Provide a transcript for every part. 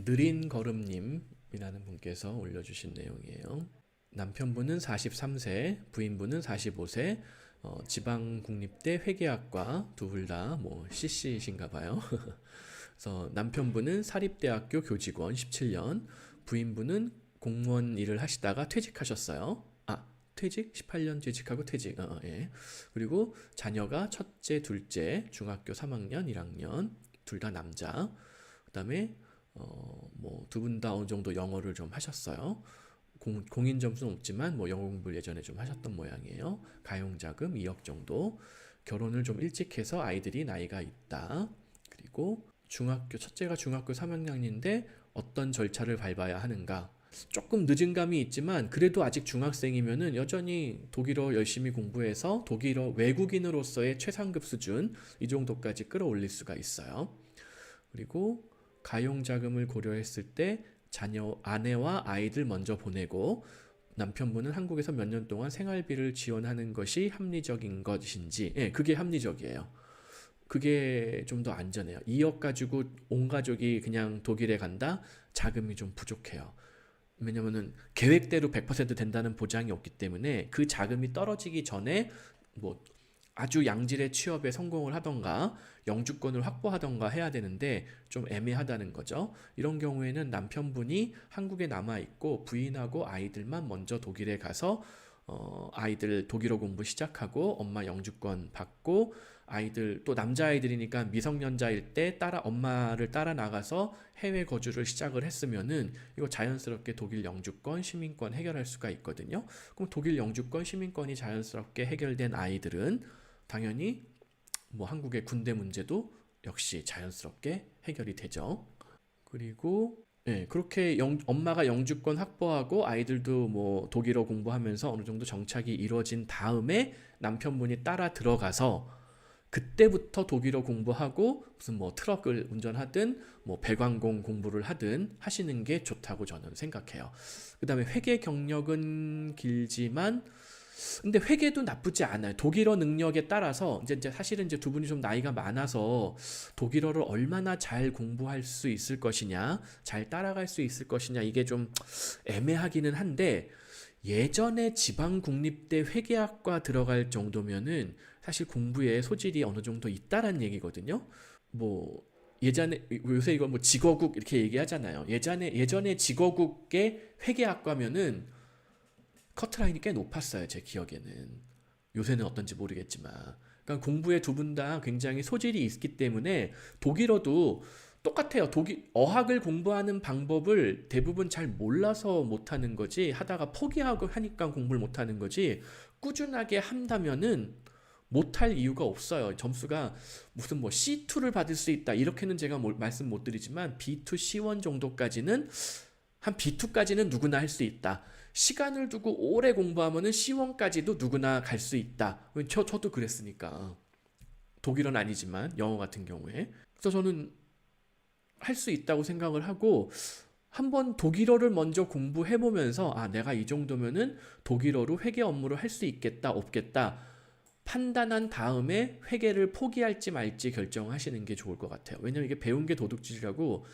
느린 걸음님이라는 분께서 올려주신 내용이에요. 남편분은 43세, 부인분은 45세, 지방국립대 회계학과 둘 다 뭐 CC이신가 봐요. 그래서 남편분은 사립대학교 교직원 17년, 부인분은 공무원 일을 하시다가 퇴직하셨어요. 퇴직? 18년 퇴직하고 퇴직. 예. 그리고 자녀가 첫째, 둘째, 중학교 3학년, 1학년, 둘 다 남자. 그다음에 뭐 두 분 다 어느 정도 영어를 좀 하셨어요. 공인 점수는 없지만 뭐 영어 공부를 예전에 좀 하셨던 모양이에요. 가용자금 2억 정도. 결혼을 좀 일찍 해서 아이들이 나이가 있다. 그리고 첫째가 중학교 3학년인데 어떤 절차를 밟아야 하는가? 조금 늦은 감이 있지만 그래도 아직 중학생이면은 여전히 독일어 열심히 공부해서 독일어 외국인으로서의 최상급 수준 이 정도까지 끌어올릴 수가 있어요. 그리고 가용자금을 고려했을 때 아내와 아이들 먼저 보내고 남편분은 한국에서 몇 년 동안 생활비를 지원하는 것이 합리적인 것인지, 예, 그게 합리적이에요. 그게 좀 더 안전해요. 2억 가지고 온 가족이 그냥 독일에 간다? 자금이 좀 부족해요. 왜냐면은 계획대로 100% 된다는 보장이 없기 때문에 그 자금이 떨어지기 전에 뭐 아주 양질의 취업에 성공을 하던가 영주권을 확보하던가 해야 되는데 좀 애매하다는 거죠. 이런 경우에는 남편분이 한국에 남아 있고 부인하고 아이들만 먼저 독일에 가서 아이들 독일어 공부 시작하고 엄마 영주권 받고 아이들 또 남자아이들이니까 미성년자일 때 엄마를 따라 나가서 해외 거주를 시작을 했으면은 이거 자연스럽게 독일 영주권, 시민권 해결할 수가 있거든요. 그럼 독일 영주권, 시민권이 자연스럽게 해결된 아이들은 당연히 뭐 한국의 군대 문제도 역시 자연스럽게 해결이 되죠. 그리고 예, 그렇게 엄마가 영주권 확보하고 아이들도 뭐 독일어 공부하면서 어느 정도 정착이 이루어진 다음에 남편분이 따라 들어가서 그때부터 독일어 공부하고 무슨 뭐 트럭을 운전하든 뭐 배관공 공부를 하든 하시는 게 좋다고 저는 생각해요. 그다음에 회계 경력은 길지만 근데 회계도 나쁘지 않아요. 독일어 능력에 따라서 이제 사실은 이제 두 분이 좀 나이가 많아서 독일어를 얼마나 잘 공부할 수 있을 것이냐, 잘 따라갈 수 있을 것이냐 이게 좀 애매하기는 한데 예전에 지방국립대 회계학과 들어갈 정도면은 사실 공부에 소질이 어느 정도 있다란 얘기거든요. 뭐 예전에 요새 이거 뭐 직어국 이렇게 얘기하잖아요. 예전에 직어국의 회계학과면은 커트라인이 꽤 높았어요. 제 기억에는. 요새는 어떤지 모르겠지만. 그러니까 공부에 두 분 다 굉장히 소질이 있기 때문에 독일어도 똑같아요. 어학을 공부하는 방법을 대부분 잘 몰라서 못하는 거지 하다가 포기하고 하니까 공부를 못하는 거지 꾸준하게 한다면은 못할 이유가 없어요. 점수가 무슨 뭐 C2를 받을 수 있다 이렇게는 제가 말씀 못 드리지만 B2, C1 정도까지는 한 B2까지는 누구나 할 수 있다. 시간을 두고 오래 공부하면은 C1까지도 누구나 갈 수 있다. 저도 그랬으니까. 독일은 아니지만 영어 같은 경우에. 그래서 저는 할 수 있다고 생각을 하고 한번 독일어를 먼저 공부해보면서 내가 이 정도면은 독일어로 회계 업무를 할 수 있겠다 없겠다 판단한 다음에 회계를 포기할지 말지 결정하시는 게 좋을 것 같아요. 왜냐면 이게 배운 게 도둑질이라고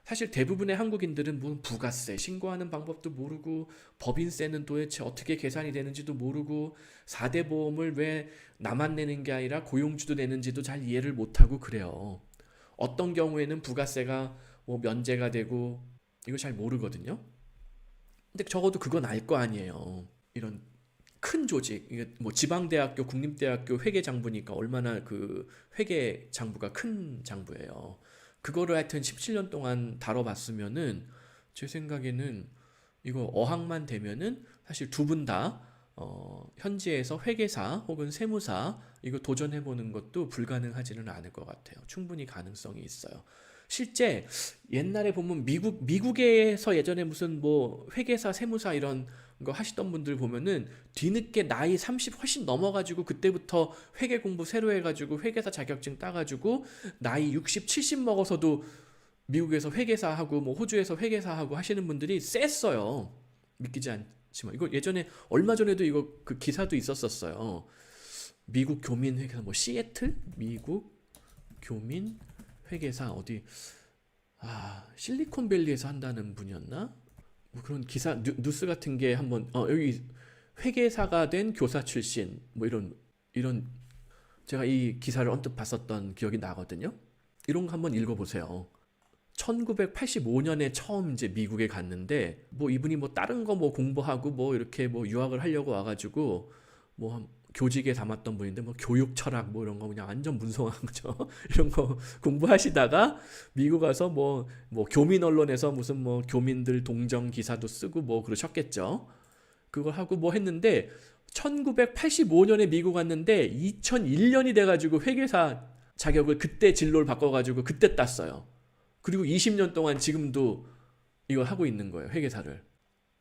사실 대부분의 한국인들은 무슨 부가세 신고하는 방법도 모르고 법인세는 도대체 어떻게 계산이 되는지도 모르고 4대 보험을 왜 나만 내는 게 아니라 고용주도 내는지도 잘 이해를 못하고 그래요. 어떤 경우에는 부가세가 뭐 면제가 되고 이거 잘 모르거든요. 근데 적어도 그건 알 거 아니에요. 이런 큰 조직, 이게 뭐 지방대학교, 국립대학교 회계장부니까 얼마나 그 회계장부가 큰 장부예요. 그거를 하여튼 17년 동안 다뤄봤으면은 제 생각에는 이거 어학만 되면은 사실 두 분 다 현지에서 회계사 혹은 세무사 이거 도전해보는 것도 불가능하지는 않을 것 같아요. 충분히 가능성이 있어요. 실제 옛날에 보면 미국에서 예전에 무슨 뭐 회계사, 세무사 이런 거 하시던 분들 보면은 뒤늦게 나이 30 훨씬 넘어가지고 그때부터 회계 공부 새로 해가지고 회계사 자격증 따가지고 나이 60, 70 먹어서도 미국에서 회계사하고 뭐 호주에서 회계사하고 하시는 분들이 셌어요. 믿기지 않지만 이거 예전에 얼마 전에도 이거 그 기사도 있었었어요. 미국 교민 회계사 뭐 시애틀 미국 교민 회계사 어디 실리콘밸리에서 한다는 분이었나? 뭐 그런 기사 뉴스 같은 게 한번 여기 회계사가 된 교사 출신 뭐 이런 제가 이 기사를 언뜻 봤었던 기억이 나거든요. 이런 거 한번 읽어보세요. 1985년에 처음 이제 미국에 갔는데 뭐 이분이 뭐 다른 거 뭐 공부하고 뭐 이렇게 뭐 유학을 하려고 와가지고 뭐 교직에 담았던 분인데 뭐 교육 철학 뭐 이런 거 그냥 완전 문성한 거죠. 이런 거 공부하시다가 미국 가서 뭐 교민 언론에서 무슨 뭐 교민들 동정 기사도 쓰고 뭐 그러셨겠죠. 그걸 하고 뭐 했는데 1985년에 미국 갔는데 2001년이 돼가지고 회계사 자격을 그때 진로를 바꿔가지고 그때 땄어요. 그리고 20년 동안 지금도 이걸 하고 있는 거예요. 회계사를.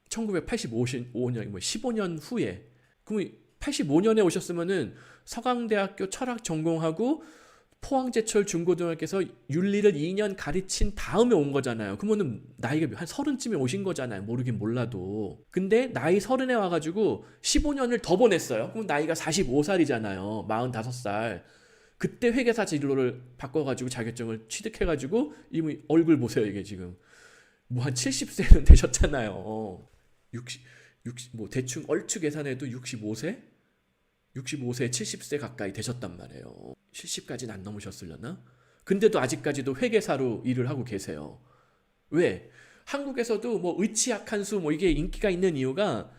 1985년, 뭐 15년 후에. 그럼 85년에 오셨으면은 서강대학교 철학 전공하고 포항제철 중고등학교에서 윤리를 2년 가르친 다음에 온 거잖아요. 그러면은 나이가 한 30쯤에 오신 거잖아요. 모르긴 몰라도. 근데 나이 30에 와가지고 15년을 더 보냈어요. 그럼 나이가 45살이잖아요. 45살. 그때 회계사 진로를 바꿔가지고 자격증을 취득해가지고 이미 얼굴 보세요. 이게 지금 뭐 한 70세는 되셨잖아요. 60, 뭐 대충 얼추 계산해도 65세? 70세 가까이 되셨단 말이에요. 70까지는 안 넘으셨으려나? 근데도 아직까지도 회계사로 일을 하고 계세요. 왜? 한국에서도 뭐 의치약한수 뭐 이게 인기가 있는 이유가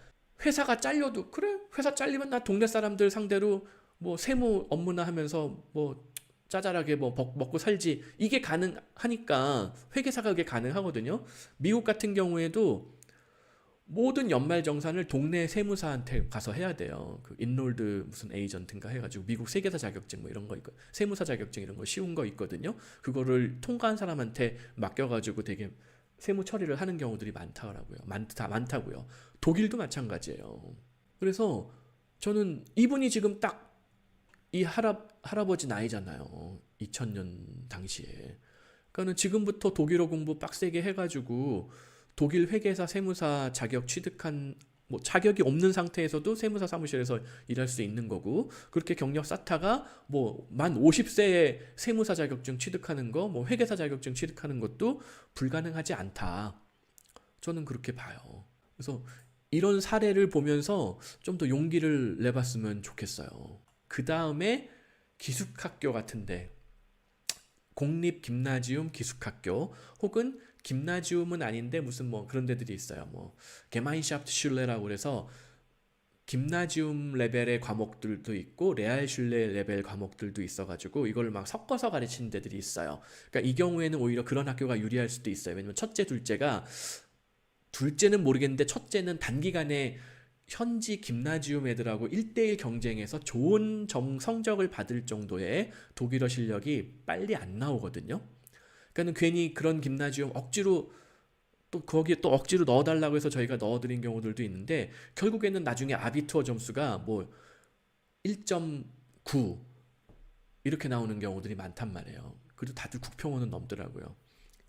회사가 잘려도 그래? 회사 잘리면 나 동네 사람들 상대로 뭐 세무 업무나 하면서 뭐 짜잘하게 뭐 먹고 살지 이게 가능하니까 회계사가 그게 가능하거든요. 미국 같은 경우에도 모든 연말정산을 동네 세무사한테 가서 해야 돼요. 그 인롤드 무슨 에이전트인가 해가지고 미국 세계사 자격증 뭐 이런 거 있고 세무사 자격증 이런 거 쉬운 거 있거든요. 그거를 통과한 사람한테 맡겨가지고 되게 세무 처리를 하는 경우들이 많다고요. 많다고요. 독일도 마찬가지예요. 그래서 저는 이분이 지금 딱 이 할아버지 나이잖아요. 2000년 당시에. 그러니까는 지금부터 독일어 공부 빡세게 해가지고 독일 회계사 세무사 자격 취득한 뭐 자격이 없는 상태에서도 세무사 사무실에서 일할 수 있는 거고 그렇게 경력 쌓다가 뭐 만 50세에 세무사 자격증 취득하는 거, 뭐 회계사 자격증 취득하는 것도 불가능하지 않다. 저는 그렇게 봐요. 그래서 이런 사례를 보면서 좀 더 용기를 내봤으면 좋겠어요. 그 다음에 기숙학교 같은데 공립 김나지움 기숙학교 혹은 김나지움은 아닌데 무슨 뭐 그런 데들이 있어요. 뭐 게마인샤프트슐레라고 그래서 김나지움 레벨의 과목들도 있고 레알슐레 레벨 과목들도 있어가지고 이걸 막 섞어서 가르치는 데들이 있어요. 그러니까 이 경우에는 오히려 그런 학교가 유리할 수도 있어요. 왜냐면 둘째는 모르겠는데 첫째는 단기간에 현지 김나지움 애들하고 1대1 경쟁에서 좋은 성적을 받을 정도의 독일어 실력이 빨리 안 나오거든요. 그러니까 괜히 그런 김나지움 억지로 또 거기에 또 억지로 넣어달라고 해서 저희가 넣어드린 경우들도 있는데 결국에는 나중에 아비투어 점수가 뭐 1.9 이렇게 나오는 경우들이 많단 말이에요. 그래도 다들 9평호는 넘더라고요.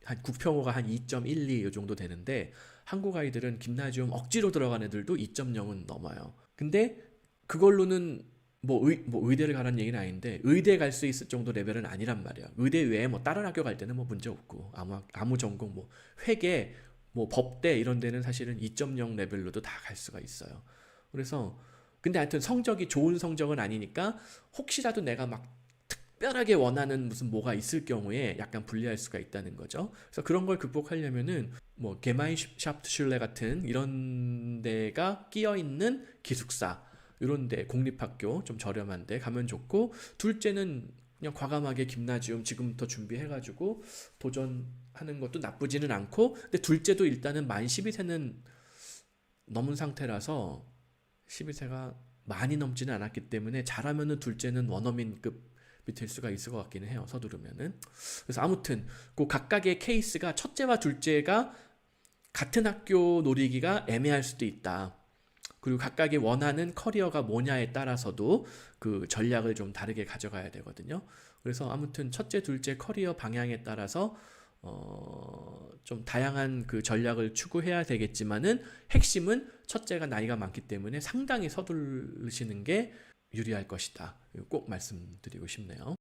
한 9평호가 한 2.12 이 정도 되는데 한국 아이들은 김나지움 억지로 들어간 애들도 2.0은 넘어요. 근데 그걸로는 뭐 의대를 가라는 얘기는 아닌데 의대 갈 수 있을 정도 레벨은 아니란 말이야. 의대 외에 뭐 다른 학교 갈 때는 뭐 문제 없고 아무 전공 뭐 회계 뭐 법대 이런 데는 사실은 2.0 레벨로도 다 갈 수가 있어요. 그래서 근데 하여튼 성적이 좋은 성적은 아니니까 혹시라도 내가 막 특별하게 원하는 무슨 뭐가 있을 경우에 약간 불리할 수가 있다는 거죠. 그래서 그런 걸 극복하려면은 뭐 게마인샤프트슐레 같은 이런 데가 끼어 있는 기숙사 이런 데 공립학교 좀 저렴한 데 가면 좋고 둘째는 그냥 과감하게 김나지움 지금부터 준비해가지고 도전하는 것도 나쁘지는 않고 근데 둘째도 일단은 만 12세는 넘은 상태라서 12세가 많이 넘지는 않았기 때문에 잘하면은 둘째는 원어민급 될 수가 있을 것 같기는 해요. 서두르면은. 그래서 아무튼 그 각각의 케이스가 첫째와 둘째가 같은 학교 노리기가 애매할 수도 있다. 그리고 각각의 원하는 커리어가 뭐냐에 따라서도 그 전략을 좀 다르게 가져가야 되거든요. 그래서 아무튼 첫째, 둘째 커리어 방향에 따라서 좀 다양한 그 전략을 추구해야 되겠지만은 핵심은 첫째가 나이가 많기 때문에 상당히 서두르시는 게 유리할 것이다. 꼭 말씀드리고 싶네요.